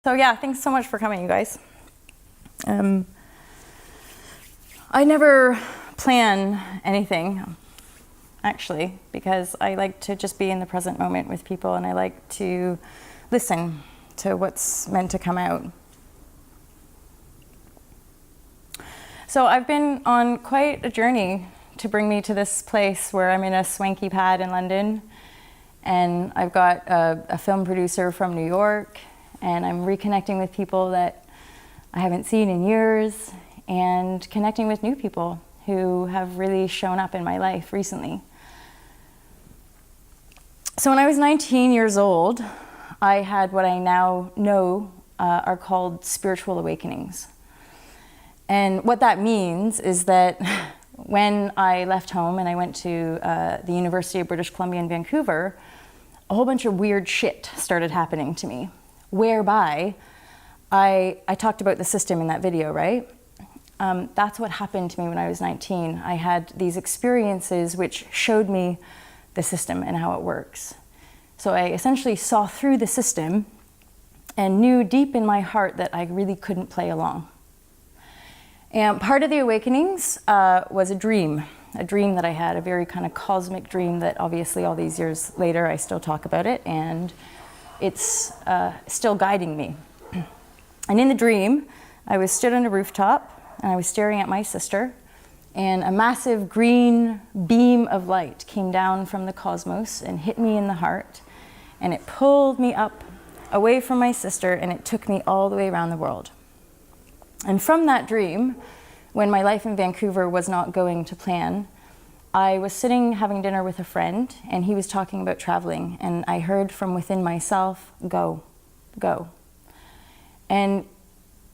So yeah, thanks so much for coming, you guys. I never plan anything, actually, because I like to just be in the present moment with people, and I like to listen to what's meant to come out. So I've been on quite a journey to bring me to this place where I'm in a swanky pad in London, and I've got a film producer from New York, and I'm reconnecting with people that I haven't seen in years, and connecting with new people who have really shown up in my life recently. So when I was 19 years old, I had what I now know are called spiritual awakenings. And what that means is that when I left home and I went to the University of British Columbia in Vancouver, a whole bunch of weird shit started happening to me, whereby I talked about the system in that video, right? That's what happened to me when I was 19. I had these experiences which showed me the system and how it works. So I essentially saw through the system and knew deep in my heart that I really couldn't play along. And part of the awakenings was a dream that I had, a very kind of cosmic dream that obviously all these years later I still talk about it, and it's still guiding me. And in the dream, I was stood on a rooftop and I was staring at my sister, and a massive green beam of light came down from the cosmos and hit me in the heart, and it pulled me up away from my sister, and it took me all the way around the world. And from that dream, when my life in Vancouver was not going to plan, I was sitting having dinner with a friend, and he was talking about traveling, and I heard from within myself, go, go. And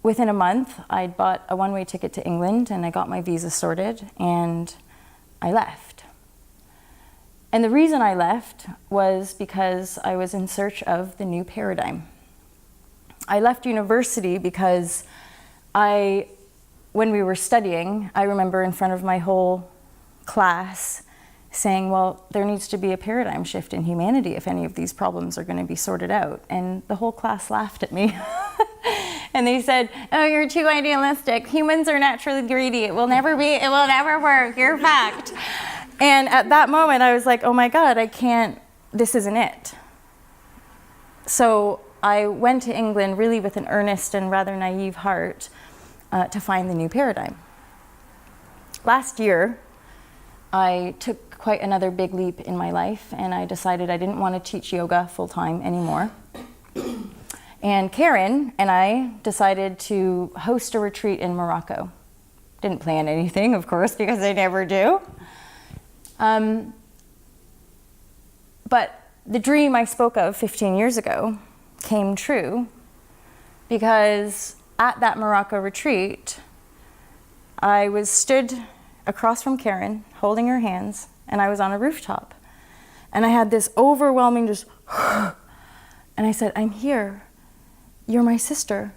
within a month, I'd bought a one-way ticket to England, and I got my visa sorted, and I left. And the reason I left was because I was in search of the new paradigm. I left university because when we were studying, I remember in front of my whole class saying, well, there needs to be a paradigm shift in humanity if any of these problems are going to be sorted out. And the whole class laughed at me. And they said, oh, you're too idealistic. Humans are naturally greedy. It will never work. You're fucked. And at that moment, I was like, oh my God, this isn't it. So I went to England really with an earnest and rather naive heart to find the new paradigm. Last year, I took quite another big leap in my life, and I decided I didn't want to teach yoga full-time anymore. And Karen and I decided to host a retreat in Morocco. Didn't plan anything, of course, because I never do. But the dream I spoke of 15 years ago came true, because at that Morocco retreat, I was stood across from Karen, holding her hands, and I was on a rooftop. And I had this overwhelming just, and I said, I'm here. You're my sister.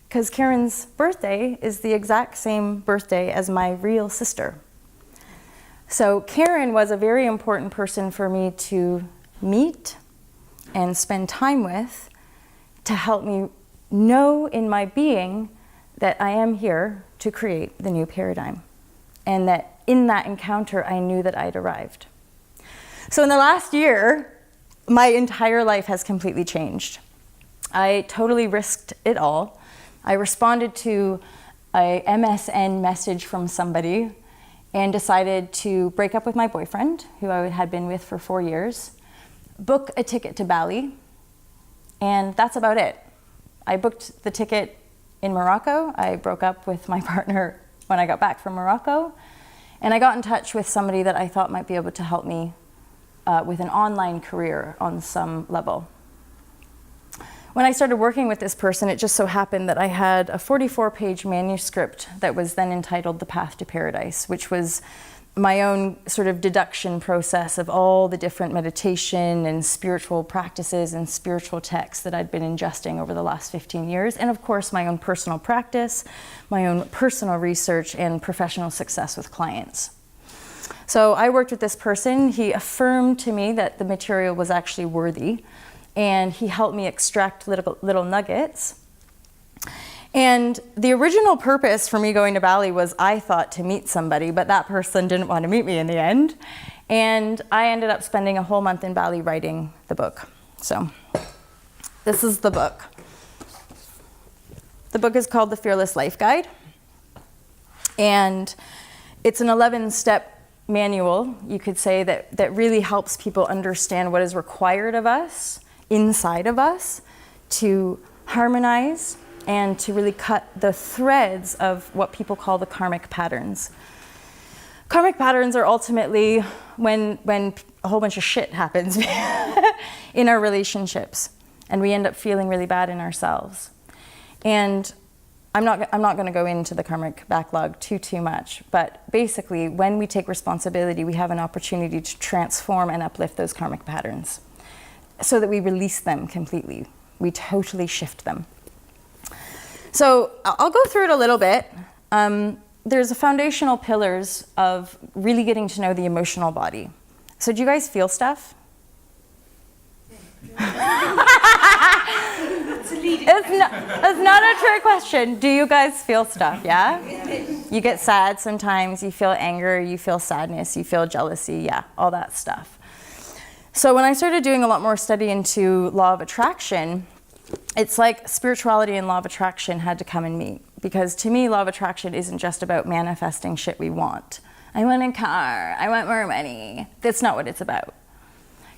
Because Karen's birthday is the exact same birthday as my real sister. So Karen was a very important person for me to meet and spend time with, to help me know in my being that I am here to create the new paradigm. And that in that encounter, I knew that I'd arrived. So in the last year, my entire life has completely changed. I totally risked it all. I responded to a MSN message from somebody and decided to break up with my boyfriend, who I had been with for 4 years, book a ticket to Bali, and that's about it. I booked the ticket in Morocco. I broke up with my partner when I got back from Morocco, and I got in touch with somebody that I thought might be able to help me with an online career on some level. When I started working with this person, it just so happened that I had a 44-page manuscript that was then entitled The Path to Paradise, which was my own sort of deduction process of all the different meditation and spiritual practices and spiritual texts that I'd been ingesting over the last 15 years. And of course, my own personal practice, my own personal research, and professional success with clients. So I worked with this person. He affirmed to me that the material was actually worthy, and he helped me extract little nuggets And the original purpose for me going to Bali was, I thought, to meet somebody, but that person didn't want to meet me in the end. And I ended up spending a whole month in Bali writing the book. So this is the book. The book is called The Fearless Life Guide. And it's an 11-step manual, you could say, that really helps people understand what is required of us, inside of us, to harmonize and to really cut the threads of what people call the karmic patterns. Karmic patterns are ultimately when a whole bunch of shit happens in our relationships, and we end up feeling really bad in ourselves. And I'm not going to go into the karmic backlog too much, but basically, when we take responsibility, we have an opportunity to transform and uplift those karmic patterns so that we release them completely. We totally shift them. So I'll go through it a little bit. There's the foundational pillars of really getting to know the emotional body. So do you guys feel stuff? It's not a trick question. Do you guys feel stuff, yeah? You get sad sometimes, you feel anger, you feel sadness, you feel jealousy, yeah, all that stuff. So when I started doing a lot more study into law of attraction, it's like spirituality and law of attraction had to come and meet. Because to me, law of attraction isn't just about manifesting shit we want. I want a car, I want more money. That's not what it's about.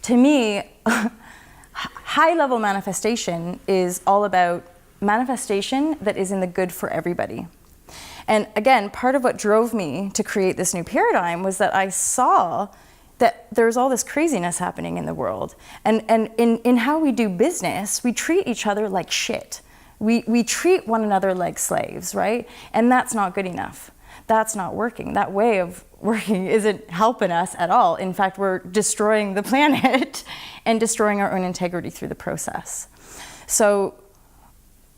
To me, high-level manifestation is all about manifestation that is in the good for everybody. And again, part of what drove me to create this new paradigm was that I saw that there's all this craziness happening in the world. And in how we do business, we treat each other like shit. We treat one another like slaves, right? And that's not good enough. That's not working. That way of working isn't helping us at all. In fact, we're destroying the planet and destroying our own integrity through the process. So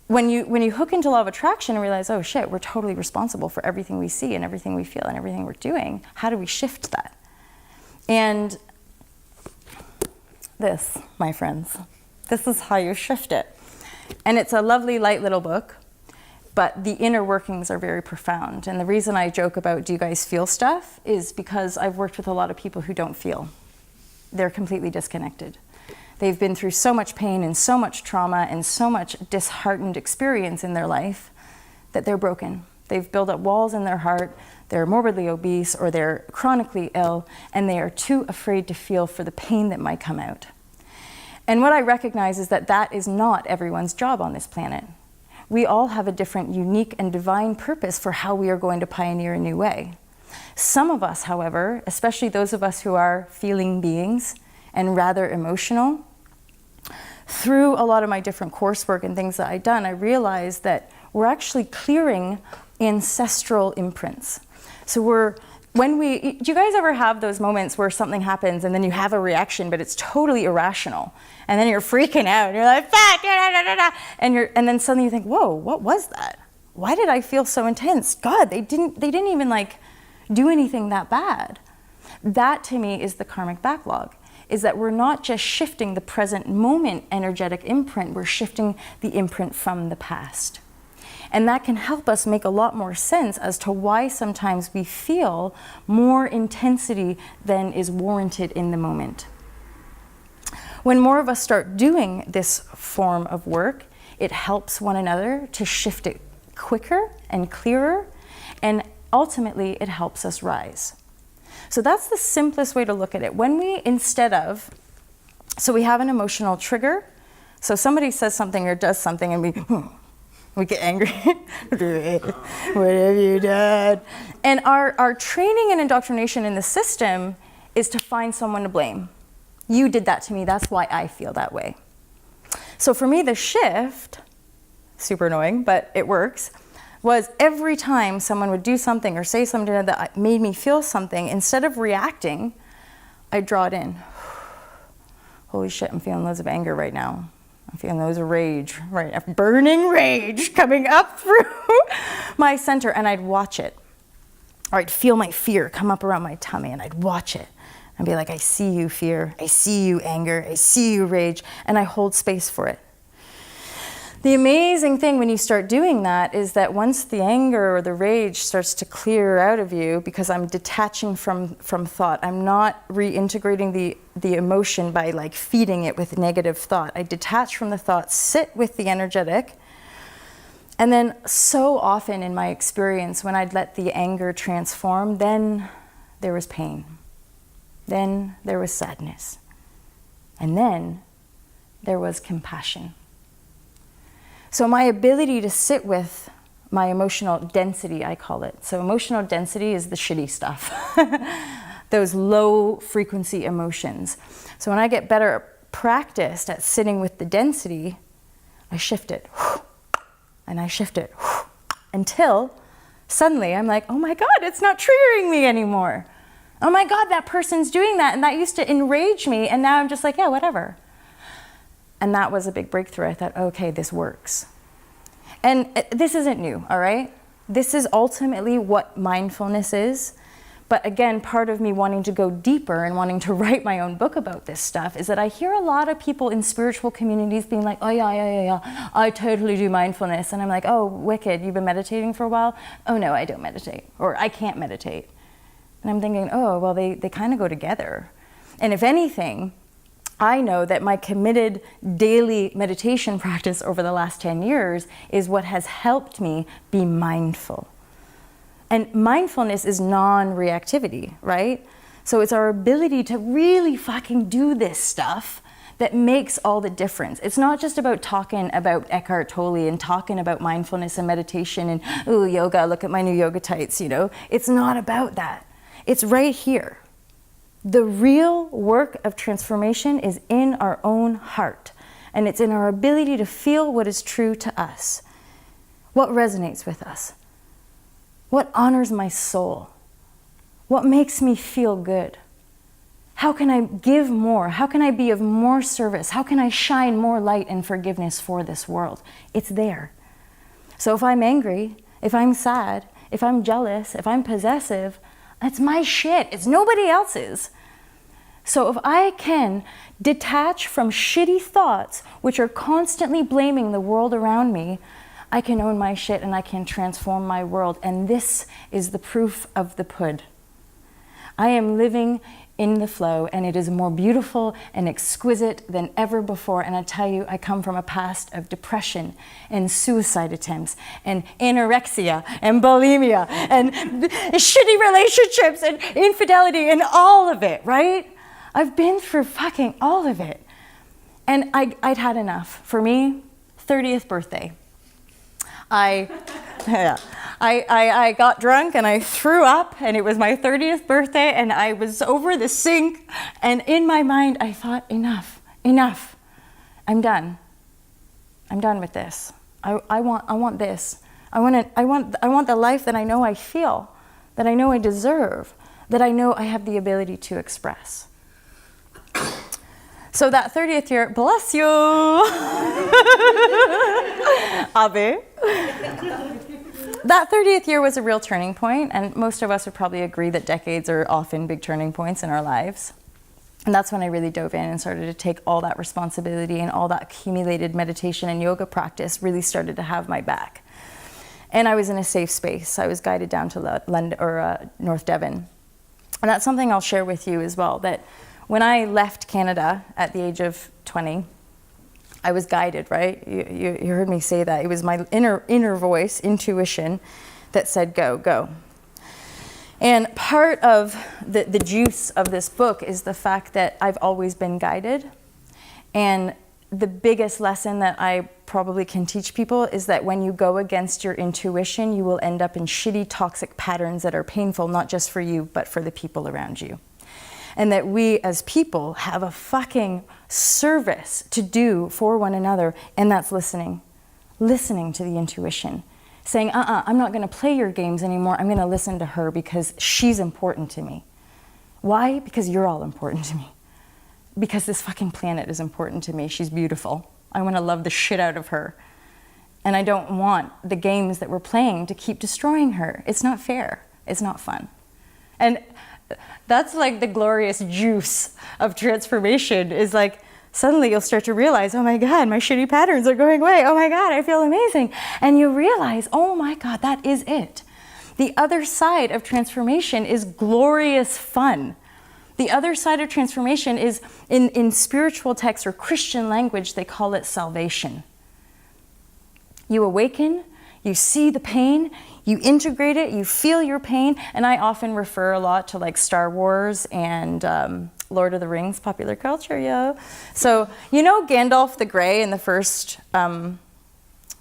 when you hook into law of attraction and realize, oh shit, we're totally responsible for everything we see and everything we feel and everything we're doing, how do we shift that? And this, my friends, this is how you shift it. And it's a lovely, light little book, but the inner workings are very profound. And the reason I joke about, do you guys feel stuff, is because I've worked with a lot of people who don't feel. They're completely disconnected. They've been through so much pain and so much trauma and so much disheartened experience in their life that they're broken. They've built up walls in their heart, they're morbidly obese, or they're chronically ill, and they are too afraid to feel for the pain that might come out. And what I recognize is that that is not everyone's job on this planet. We all have a different, unique, and divine purpose for how we are going to pioneer a new way. Some of us, however, especially those of us who are feeling beings and rather emotional, through a lot of my different coursework and things that I've done, I realized that we're actually clearing ancestral imprints. So do you guys ever have those moments where something happens and then you have a reaction, but it's totally irrational? And then you're freaking out and you're like, fuck, da, da, da, da, and then suddenly you think, whoa, what was that? Why did I feel so intense? God, they didn't even like do anything that bad. That to me is the karmic backlog, is that we're not just shifting the present moment energetic imprint, we're shifting the imprint from the past. And that can help us make a lot more sense as to why sometimes we feel more intensity than is warranted in the moment. When more of us start doing this form of work, it helps one another to shift it quicker and clearer, and ultimately it helps us rise. So that's the simplest way to look at it. When we, so we have an emotional trigger. So somebody says something or does something and we get angry. What have you done? And our training and indoctrination in the system is to find someone to blame. You did that to me, that's why I feel that way. So for me, the shift, super annoying, but it works, was every time someone would do something or say something that made me feel something, instead of reacting, I'd draw it in. Holy shit, I'm feeling loads of anger right now. I'm feeling loads of rage, right? Burning rage coming up through my center, and I'd watch it. Or I'd feel my fear come up around my tummy, and I'd watch it. And be like, I see you, fear. I see you, anger. I see you, rage. And I hold space for it. The amazing thing when you start doing that is that once the anger or the rage starts to clear out of you, because I'm detaching from thought, I'm not reintegrating the emotion by like feeding it with negative thought. I detach from the thought, sit with the energetic, and then so often in my experience, when I'd let the anger transform, then there was pain. Then there was sadness. And then there was compassion. So my ability to sit with my emotional density, I call it. So emotional density is the shitty stuff. Those low frequency emotions. So when I get better practiced at sitting with the density, I shift it. And I shift it. Until suddenly I'm like, oh my God, it's not triggering me anymore. Oh my God, that person's doing that. And that used to enrage me. And now I'm just like, yeah, whatever. And that was a big breakthrough. I thought, okay, this works. And this isn't new, all right? This is ultimately what mindfulness is. But again, part of me wanting to go deeper and wanting to write my own book about this stuff is that I hear a lot of people in spiritual communities being like, oh yeah, I totally do mindfulness. And I'm like, oh, wicked, you've been meditating for a while? Oh no, I don't meditate, or I can't meditate. And I'm thinking, oh, well, they kind of go together. And if anything, I know that my committed daily meditation practice over the last 10 years is what has helped me be mindful. And mindfulness is non-reactivity, right? So it's our ability to really fucking do this stuff that makes all the difference. It's not just about talking about Eckhart Tolle and talking about mindfulness and meditation and, ooh, yoga, look at my new yoga tights, you know? It's not about that. It's right here. The real work of transformation is in our own heart, and it's in our ability to feel what is true to us, what resonates with us, what honors my soul, what makes me feel good. How can I give more? How can I be of more service? How can I shine more light and forgiveness for this world? It's there. So if I'm angry, if I'm sad, if I'm jealous, if I'm possessive, that's my shit. It's nobody else's. So if I can detach from shitty thoughts, which are constantly blaming the world around me, I can own my shit and I can transform my world. And this is the proof of the pud. I am living in the flow, and it is more beautiful and exquisite than ever before. And I tell you, I come from a past of depression and suicide attempts and anorexia and bulimia and shitty relationships and infidelity and all of it, right? I've been through fucking all of it. And I'd had enough. For me, 30th birthday. I got drunk and I threw up, and it was my 30th birthday, and I was over the sink, and in my mind I thought, enough. I'm done with this. I want this. I want the life that I know I feel, that I know I deserve, that I know I have the ability to express. So that 30th year, bless you, Abe. That 30th year was a real turning point, and most of us would probably agree that decades are often big turning points in our lives. And that's when I really dove in and started to take all that responsibility, and all that accumulated meditation and yoga practice really started to have my back. And I was in a safe space. I was guided down to London or North Devon. And that's something I'll share with you as well, that when I left Canada at the age of 20, I was guided, right? You heard me say that. It was my inner voice, intuition, that said, go. And part of the juice of this book is the fact that I've always been guided. And the biggest lesson that I probably can teach people is that when you go against your intuition, you will end up in shitty, toxic patterns that are painful, not just for you, but for the people around you. And that we as people have a fucking service to do for one another, and that's listening to the intuition. Saying, I'm not gonna play your games anymore, I'm gonna listen to her because she's important to me. Why? Because you're all important to me. Because this fucking planet is important to me, she's beautiful. I wanna love the shit out of her. And I don't want the games that we're playing to keep destroying her. It's not fair, it's not fun. And that's like the glorious juice of transformation, is like suddenly you'll start to realize, oh my God, my shitty patterns are going away. Oh my God, I feel amazing. And you realize, oh my God, that is it. The other side of transformation is glorious fun. The other side of transformation is, in spiritual texts or Christian language, they call it salvation. You awaken, you see the pain, you integrate it, you feel your pain, and I often refer a lot to like Star Wars and Lord of the Rings, popular culture, yo. So, you know Gandalf the Grey in the first,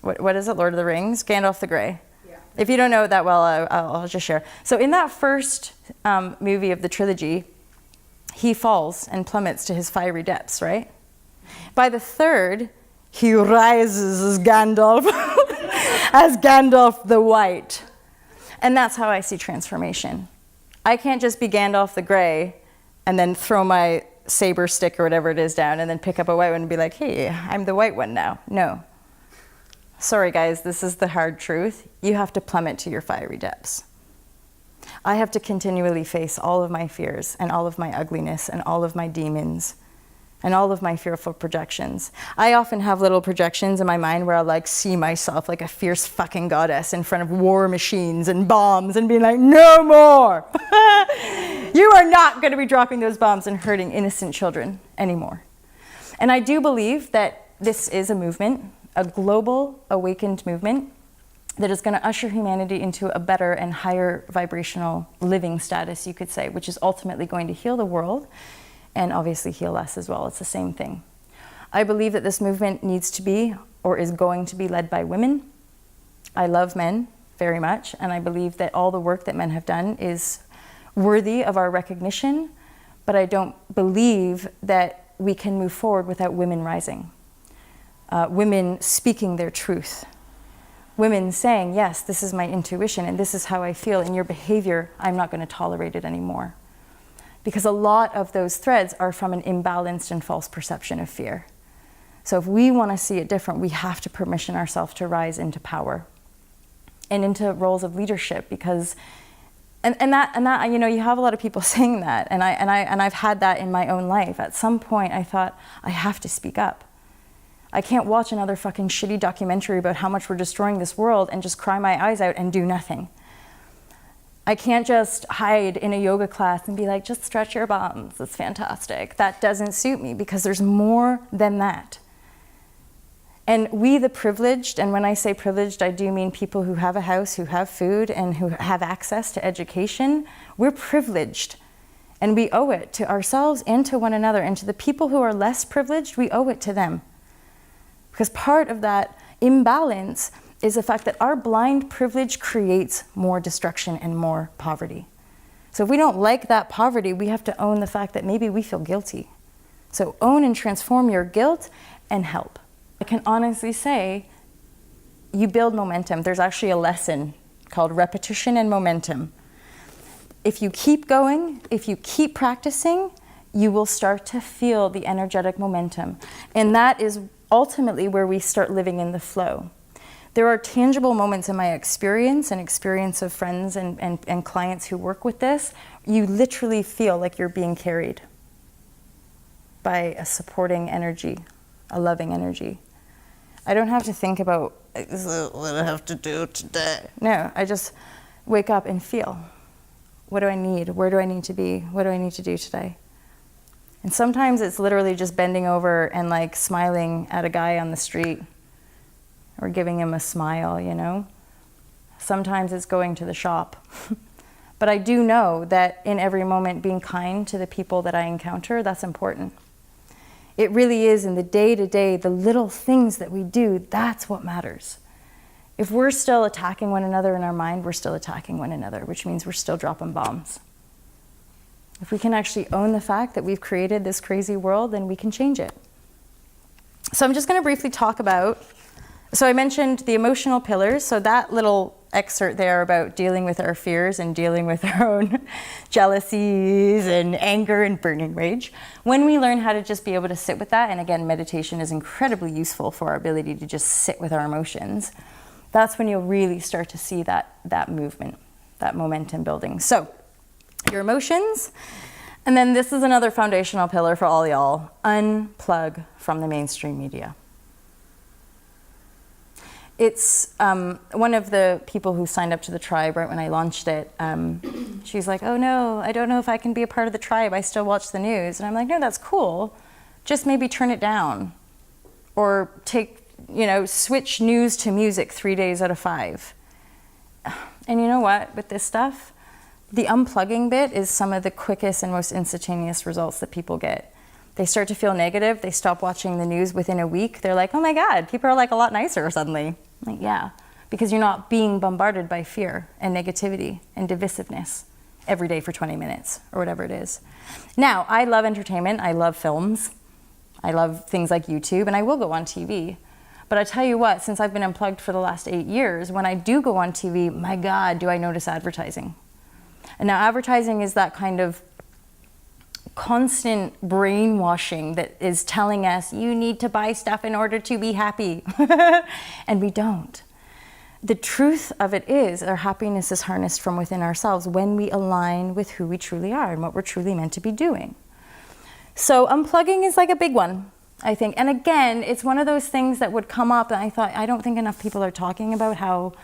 what is it, Lord of the Rings? Gandalf the Grey. Yeah. If you don't know it that well, I'll just share. So in that first movie of the trilogy, he falls and plummets to his fiery depths, right? By the third, he rises as Gandalf, as Gandalf the White. And that's how I see transformation. I can't just be Gandalf the Grey and then throw my saber stick or whatever it is down and then pick up a white one and be like, hey, I'm the white one now. No. Sorry guys, this is the hard truth. You have to plummet to your fiery depths. I have to continually face all of my fears and all of my ugliness and all of my demons and all of my fearful projections. I often have little projections in my mind where I'll like see myself like a fierce fucking goddess in front of war machines and bombs and being like, no more. You are not going to be dropping those bombs and hurting innocent children anymore. And I do believe that this is a movement, a global awakened movement that is going to usher humanity into a better and higher vibrational living status, you could say, which is ultimately going to heal the world and obviously heal us as well. It's the same thing. I believe that this movement needs to be or is going to be led by women. I love men very much, and I believe that all the work that men have done is worthy of our recognition, but I don't believe that we can move forward without women rising. Women speaking their truth. Women saying, yes, this is my intuition and this is how I feel, and your behavior, I'm not going to tolerate it anymore. Because a lot of those threads are from an imbalanced and false perception of fear. So if we want to see it different, we have to permission ourselves to rise into power and into roles of leadership, because and that you know, you have a lot of people saying that, and I've had that in my own life. At some point I thought, I have to speak up. I can't watch another fucking shitty documentary about how much we're destroying this world and just cry my eyes out and do nothing. I can't just hide in a yoga class and be like, just stretch your bums, it's fantastic. That doesn't suit me, because there's more than that. And we, the privileged, and when I say privileged, I do mean people who have a house, who have food, and who have access to education, we're privileged. And we owe it to ourselves and to one another. And to the people who are less privileged, we owe it to them. Because part of that imbalance is the fact that our blind privilege creates more destruction and more poverty. So if we don't like that poverty, we have to own the fact that maybe we feel guilty. So own and transform your guilt and help. I can honestly say, you build momentum. There's actually a lesson called repetition and momentum. If you keep going, if you keep practicing, you will start to feel the energetic momentum. And that is ultimately where we start living in the flow. There are tangible moments in my experience and experience of friends and clients who work with this. You literally feel like you're being carried by a supporting energy, a loving energy. I don't have to think about, this is what I have to do today. No, I just wake up and feel. What do I need? Where do I need to be? What do I need to do today? And sometimes it's literally just bending over and like smiling at a guy on the street or giving him a smile, you know? Sometimes it's going to the shop. But I do know that in every moment being kind to the people that I encounter, that's important. It really is in the day-to-day, the little things that we do, that's what matters. If we're still attacking one another in our mind, we're still attacking one another, which means we're still dropping bombs. If we can actually own the fact that we've created this crazy world, then we can change it. So I'm just going to briefly talk about, so I mentioned the emotional pillars. So that little excerpt there about dealing with our fears and dealing with our own jealousies and anger and burning rage. When we learn how to just be able to sit with that, and again, meditation is incredibly useful for our ability to just sit with our emotions, that's when you'll really start to see that movement, that momentum building. So your emotions, And then this is another foundational pillar for all y'all. Unplug from the mainstream media. It's one of the people who signed up to the tribe right when I launched it. She's like, oh no, I don't know if I can be a part of the tribe. I still watch the news. And I'm like, no, that's cool. Just maybe turn it down. Or switch news to music 3 days out of 5. And you know what, with this stuff, the unplugging bit is some of the quickest and most instantaneous results that people get. They start to feel negative, they stop watching the news within a week. They're like, oh my God, people are like a lot nicer suddenly. I'm like, yeah, because you're not being bombarded by fear and negativity and divisiveness every day for 20 minutes or whatever it is. Now, I love entertainment, I love films, I love things like YouTube, and I will go on TV. But I tell you what, since I've been unplugged for the last 8 years, when I do go on TV, my God, do I notice advertising. And now advertising is that kind of constant brainwashing that is telling us you need to buy stuff in order to be happy. And we don't. The truth of it is our happiness is harnessed from within ourselves when we align with who we truly are and what we're truly meant to be doing. So unplugging is like a big one, I think. And again, it's one of those things that would come up, and I thought, I don't think enough people are talking about how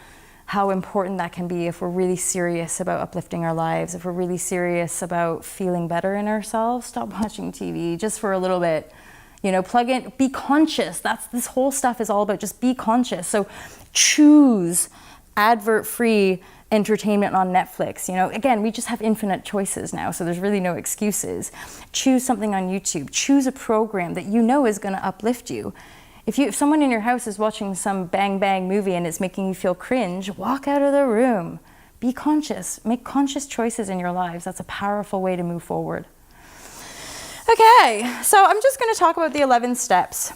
important that can be if we're really serious about uplifting our lives, if we're really serious about feeling better in ourselves. Stop watching TV just for a little bit. Plug in, be conscious. This whole stuff is all about just be conscious. So choose advert-free entertainment on Netflix. Again, we just have infinite choices now, so there's really no excuses. Choose something on YouTube. Choose a program that you know is going to uplift you. If someone in your house is watching some bang bang movie and it's making you feel cringe, walk out of the room. Be conscious. Make conscious choices in your lives. That's a powerful way to move forward. Okay, so I'm just going to talk about the 11 steps.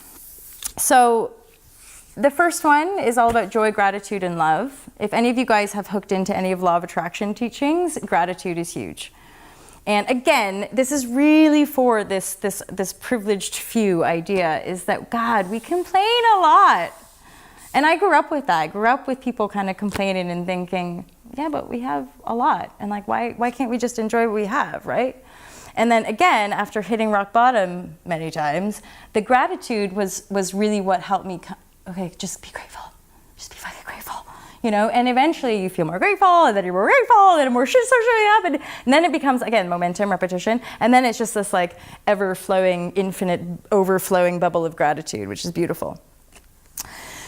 So the first one is all about joy, gratitude, and love. If any of you guys have hooked into any of Law of Attraction teachings, gratitude is huge. And again, this is really for this privileged few idea, is that, God, we complain a lot. And I grew up with that. I grew up with people kind of complaining and thinking, yeah, but we have a lot. And like, why can't we just enjoy what we have, right? And then again, after hitting rock bottom many times, the gratitude was really what helped me, okay, just be grateful. Just be fucking grateful. And eventually you feel more grateful, and then you're more grateful, and then more shit starts showing up, and then it becomes, again, momentum, repetition, and then it's just this like ever-flowing, infinite, overflowing bubble of gratitude, which is beautiful.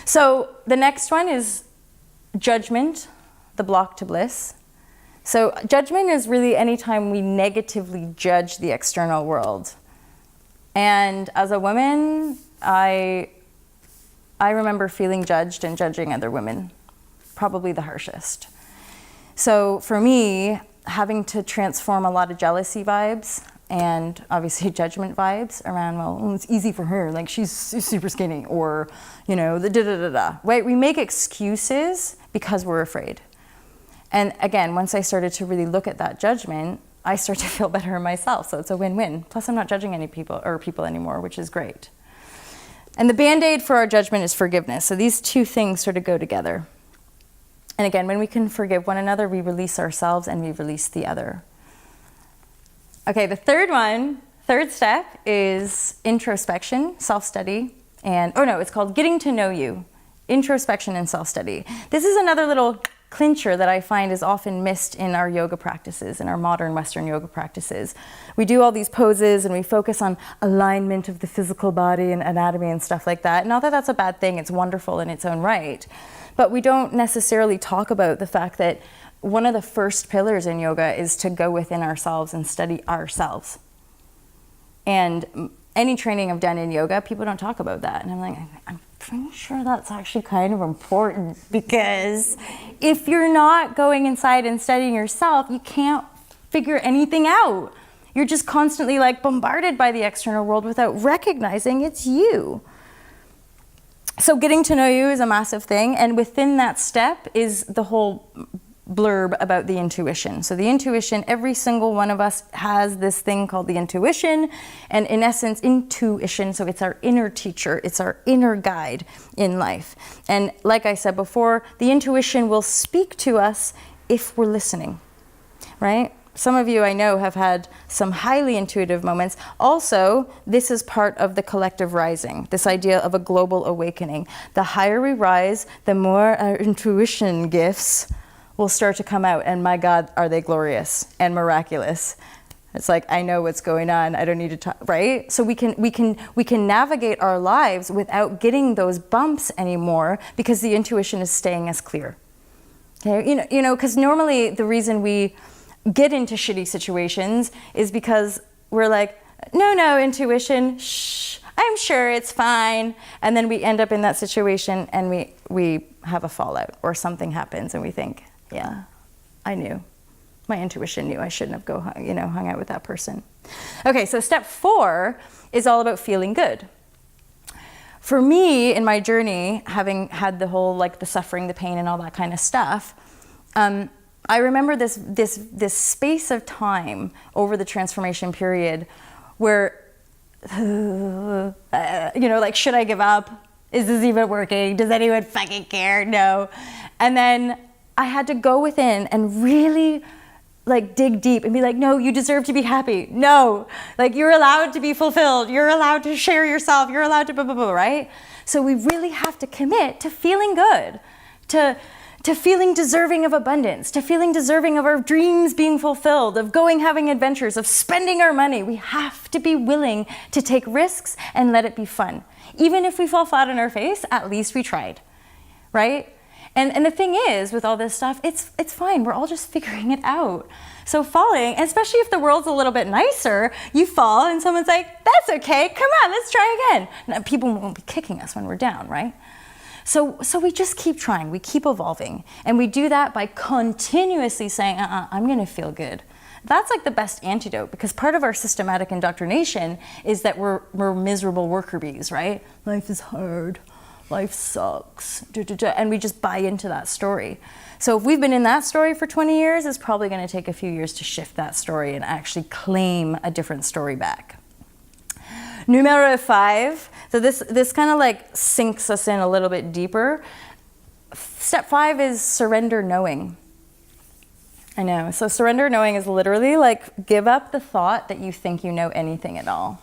So the next one is judgment, the block to bliss. So judgment is really anytime we negatively judge the external world. And as a woman, I remember feeling judged and judging other women. Probably the harshest. So for me, having to transform a lot of jealousy vibes and obviously judgment vibes around, well, it's easy for her, like she's super skinny, or, the da-da-da-da. Right? We make excuses because we're afraid. And again, once I started to really look at that judgment, I start to feel better in myself. So it's a win-win. Plus I'm not judging any people anymore, which is great. And the Band-Aid for our judgment is forgiveness. So these two things sort of go together. And again, when we can forgive one another, we release ourselves and we release the other. Okay, the third step is introspection, self-study, and, it's called getting to know you, introspection and self-study. This is another little clincher that I find is often missed in our yoga practices, in our modern Western yoga practices. We do all these poses and we focus on alignment of the physical body and anatomy and stuff like that. Not that that's a bad thing, it's wonderful in its own right. But we don't necessarily talk about the fact that one of the first pillars in yoga is to go within ourselves and study ourselves. And any training I've done in yoga, people don't talk about that. And I'm like, I'm pretty sure that's actually kind of important, because if you're not going inside and studying yourself, you can't figure anything out. You're just constantly like bombarded by the external world without recognizing it's you. So getting to know you is a massive thing, and within that step is the whole blurb about the intuition. So the intuition, every single one of us has this thing called the intuition, and in essence, intuition, so it's our inner teacher, it's our inner guide in life. And like I said before, the intuition will speak to us if we're listening, right? some of you I know have had some highly intuitive moments. Also, this is part of the collective rising, this idea of a global awakening. The higher we rise, the more our intuition gifts will start to come out. And my God, are they glorious and miraculous. It's like, I know what's going on. I don't need to talk, right? So we can navigate our lives without getting those bumps anymore because the intuition is staying as clear. Okay, you know, because normally the reason we get into shitty situations is because we're like, no, intuition, shh, I'm sure it's fine. And then we end up in that situation and we have a fallout or something happens and we think, yeah, I knew. My intuition knew I shouldn't have hung out with that person. Okay, so step 4 is all about feeling good. For me, in my journey, having had the whole, like, the suffering, the pain, and all that kind of stuff, I remember this space of time over the transformation period where, like, should I give up? Is this even working? Does anyone fucking care? No. And then I had to go within and really, like, dig deep and be like, no, you deserve to be happy. No, like, you're allowed to be fulfilled. You're allowed to share yourself. You're allowed to blah, blah, blah, right? So we really have to commit to feeling good, to feeling deserving of abundance, to feeling deserving of our dreams being fulfilled, of going having adventures, of spending our money. We have to be willing to take risks and let it be fun. Even if we fall flat on our face, at least we tried, right? And the thing is, with all this stuff, it's fine. We're all just figuring it out. So falling, especially if the world's a little bit nicer, you fall and someone's like, that's okay, come on, let's try again. Now, people won't be kicking us when we're down, right? So we just keep trying, we keep evolving. And we do that by continuously saying, I'm gonna feel good. That's like the best antidote, because part of our systematic indoctrination is that we're miserable worker bees, right? Life is hard. Life sucks, and we just buy into that story. So if we've been in that story for 20 years, it's probably going to take a few years to shift that story and actually claim a different story back. Numero 5, so this kind of like sinks us in a little bit deeper. Step 5 is surrender knowing. I know, so surrender knowing is literally like give up the thought that you think you know anything at all.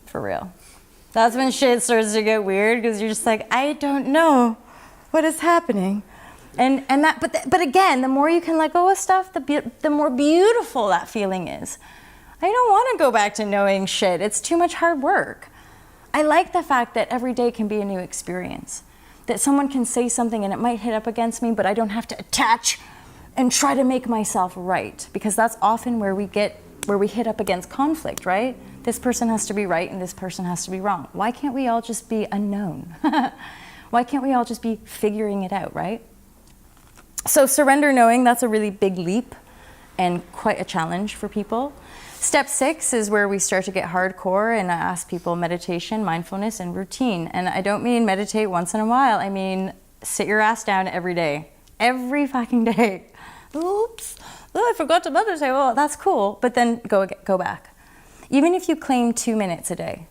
For real. That's when shit starts to get weird, because you're just like, I don't know what is happening. But again, the more you can let go of stuff, the more beautiful that feeling is. I don't want to go back to knowing shit. It's too much hard work. I like the fact that every day can be a new experience. That someone can say something and it might hit up against me, but I don't have to attach and try to make myself right. Because that's often where we hit up against conflict, right? This person has to be right and this person has to be wrong. Why can't we all just be unknown? Why can't we all just be figuring it out, right? So surrender knowing, that's a really big leap and quite a challenge for people. Step 6 is where we start to get hardcore, and I ask people meditation, mindfulness, and routine. And I don't mean meditate once in a while. I mean sit your ass down every day. Every fucking day. Oops. Oh, I forgot to meditate. Well, that's cool. But then go back. Even if you claim 2 minutes a day.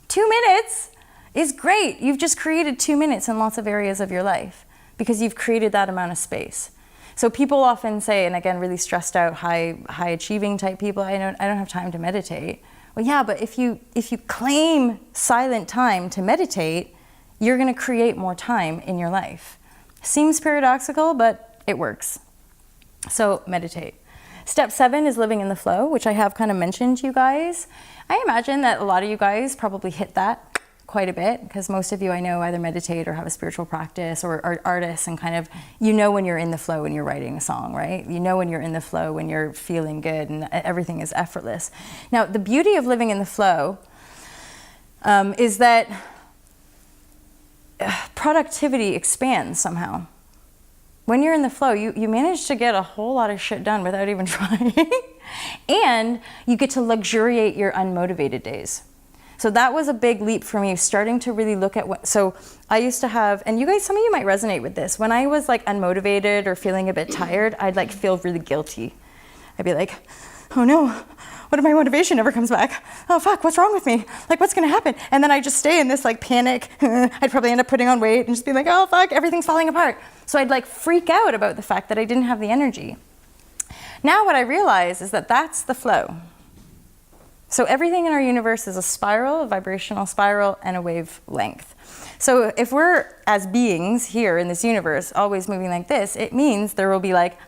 2 minutes is great. You've just created 2 minutes in lots of areas of your life because you've created that amount of space. So people often say, and again, really stressed out, high achieving type people, I don't have time to meditate. Well, yeah, but if you claim silent time to meditate, you're going to create more time in your life. Seems paradoxical, but it works. So meditate. Step 7 is living in the flow, which I have kind of mentioned to you guys. I imagine that a lot of you guys probably hit that quite a bit, because most of you I know either meditate or have a spiritual practice or are artists, and kind of, you know when you're in the flow when you're writing a song, right? You know when you're in the flow when you're feeling good and everything is effortless. Now, the beauty of living in the flow is that productivity expands somehow. When you're in the flow, you manage to get a whole lot of shit done without even trying. And you get to luxuriate your unmotivated days. So that was a big leap for me, starting to really look at so I used to have, and you guys, some of you might resonate with this. When I was like unmotivated or feeling a bit tired, I'd like feel really guilty. I'd be like, oh no, what if my motivation never comes back? Oh fuck, what's wrong with me? Like, what's gonna happen? And then I just stay in this like panic. I'd probably end up putting on weight and just be like, oh fuck, everything's falling apart. So I'd like freak out about the fact that I didn't have the energy. Now what I realize is that that's the flow. So everything in our universe is a spiral, a vibrational spiral, and a wavelength. So if we're, as beings here in this universe, always moving like this, it means there will be like,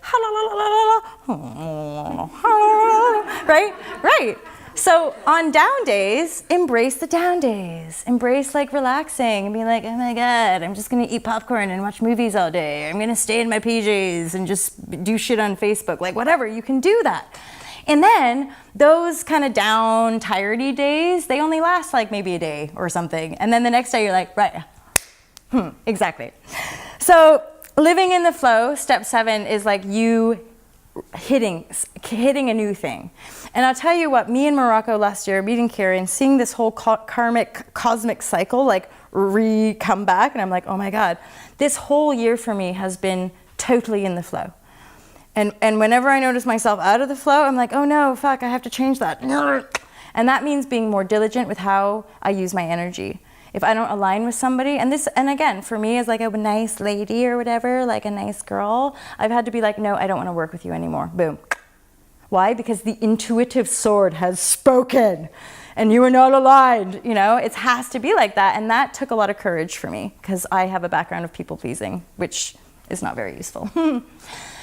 right? Right. So on down days, embrace the down days. Embrace like relaxing and be like, oh my God, I'm just gonna eat popcorn and watch movies all day. I'm gonna stay in my PJs and just do shit on Facebook. Like whatever, you can do that. And then those kind of down, tiredy days, they only last like maybe a day or something. And then the next day you're like, right, exactly. So living in the flow, step 7 is like you hitting a new thing. And I'll tell you what, me in Morocco last year, meeting Karen, seeing this whole karmic, cosmic cycle like come back, and I'm like, oh my God, this whole year for me has been totally in the flow. And whenever I notice myself out of the flow, I'm like, oh no, fuck, I have to change that. And that means being more diligent with how I use my energy. If I don't align with somebody, and again, for me as like a nice lady or whatever, like a nice girl, I've had to be like, no, I don't want to work with you anymore. Boom. Why? Because the intuitive sword has spoken and you are not aligned. You know, it has to be like that. And that took a lot of courage for me because I have a background of people pleasing, which is not very useful.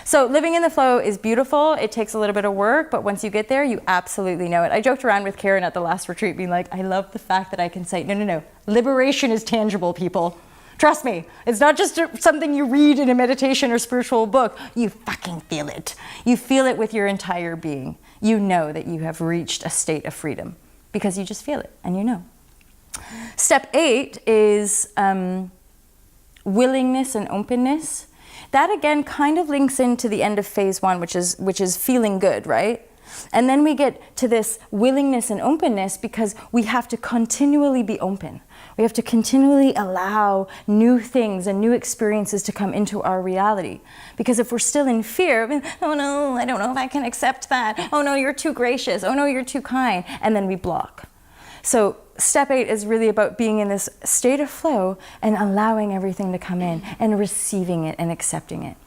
So living in the flow is beautiful. It takes a little bit of work, but once you get there, you absolutely know it. I joked around with Karen at the last retreat being like, I love the fact that I can say, no. Liberation is tangible, people. Trust me. It's not just something you read in a meditation or spiritual book. You fucking feel it. You feel it with your entire being. You know that you have reached a state of freedom because you just feel it and you know. Step 8 is willingness and openness. That again kind of links into the end of phase 1, which is feeling good, right? And then we get to this willingness and openness because we have to continually be open. We have to continually allow new things and new experiences to come into our reality. Because if we're still in fear, oh no, I don't know if I can accept that. Oh no, you're too gracious. Oh no, you're too kind. And then we block. So step 8 is really about being in this state of flow and allowing everything to come in and receiving it and accepting it.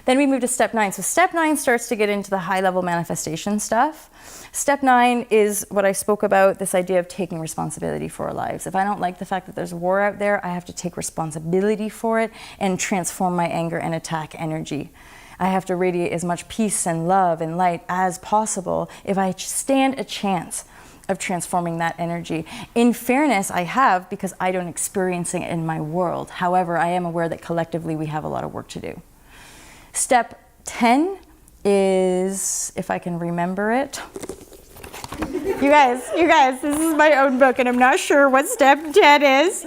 Then we move to step 9. So step 9 starts to get into the high level manifestation stuff. Step 9 is what I spoke about, this idea of taking responsibility for our lives. If I don't like the fact that there's war out there, I have to take responsibility for it and transform my anger and attack energy. I have to radiate as much peace and love and light as possible if I stand a chance of transforming that energy. In fairness, I have, because I don't experience it in my world. However, I am aware that collectively we have a lot of work to do. Step 10 is, if I can remember it. You guys, this is my own book and I'm not sure what step 10 is.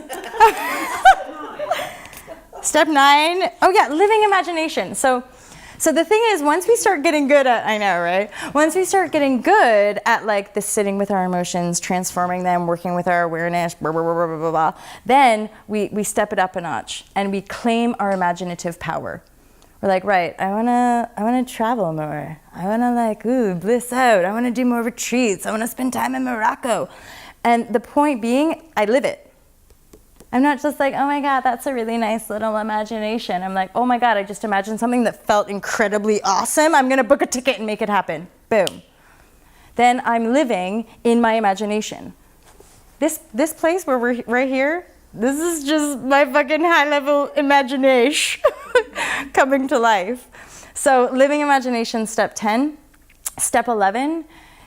Step 9, oh yeah, living imagination. So the thing is, once we start getting good at, I know, right? Once we start getting good at like the sitting with our emotions, transforming them, working with our awareness, blah, blah, blah, blah, blah, blah, then we step it up a notch and we claim our imaginative power. We're like, right, I wanna travel more. I wanna like, bliss out. I wanna do more retreats. I wanna spend time in Morocco. And the point being, I live it. I'm not just like, oh my God, that's a really nice little imagination. I'm like, oh my God, I just imagined something that felt incredibly awesome. I'm gonna book a ticket and make it happen. Boom. Then I'm living in my imagination. This place where we're right here, this is just my fucking high level imagination coming to life. So living imagination, step 10. Step 11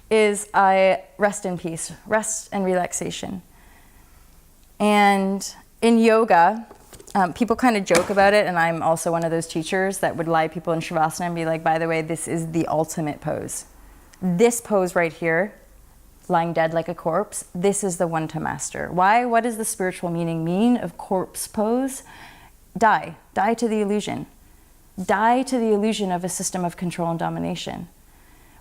is I rest in peace, rest and relaxation. And in yoga, people kind of joke about it, and I'm also one of those teachers that would lie people in Shavasana and be like, by the way, this is the ultimate pose. This pose right here, lying dead like a corpse, this is the one to master. Why? What does the spiritual mean of corpse pose? Die. Die to the illusion. Die to the illusion of a system of control and domination.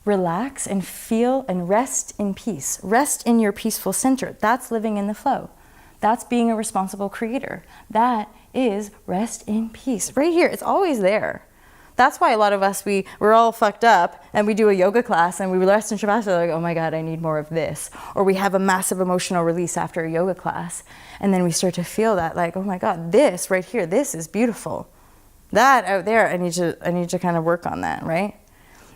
Relax and feel and rest in peace. Rest in your peaceful center. That's living in the flow. That's being a responsible creator. That is rest in peace. Right here, it's always there. That's why a lot of us, we're all fucked up and we do a yoga class and we rest in Shavasana, like, oh my God, I need more of this. Or we have a massive emotional release after a yoga class. And then we start to feel that, like, oh my God, this right here, this is beautiful. That out there, I need to kind of work on that, right?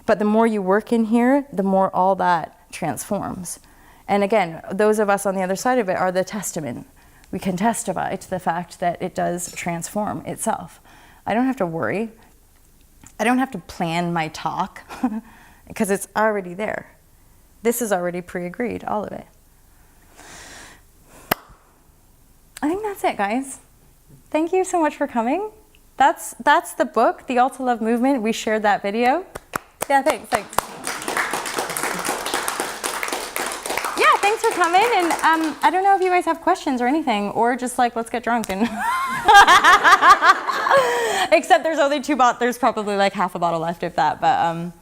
But the more you work in here, the more all that transforms. And again, those of us on the other side of it are the testament. We can testify to the fact that it does transform itself. I don't have to worry. I don't have to plan my talk because it's already there. This is already pre-agreed, all of it. I think that's it, guys. Thank you so much for coming. That's the book, The Alta Love Movement. We shared that video. Yeah, thanks. Yeah, thanks for coming. And I don't know if you guys have questions or anything, or just like, let's get drunk and... Except there's only 2 bottles. There's probably like half a bottle left, if that. But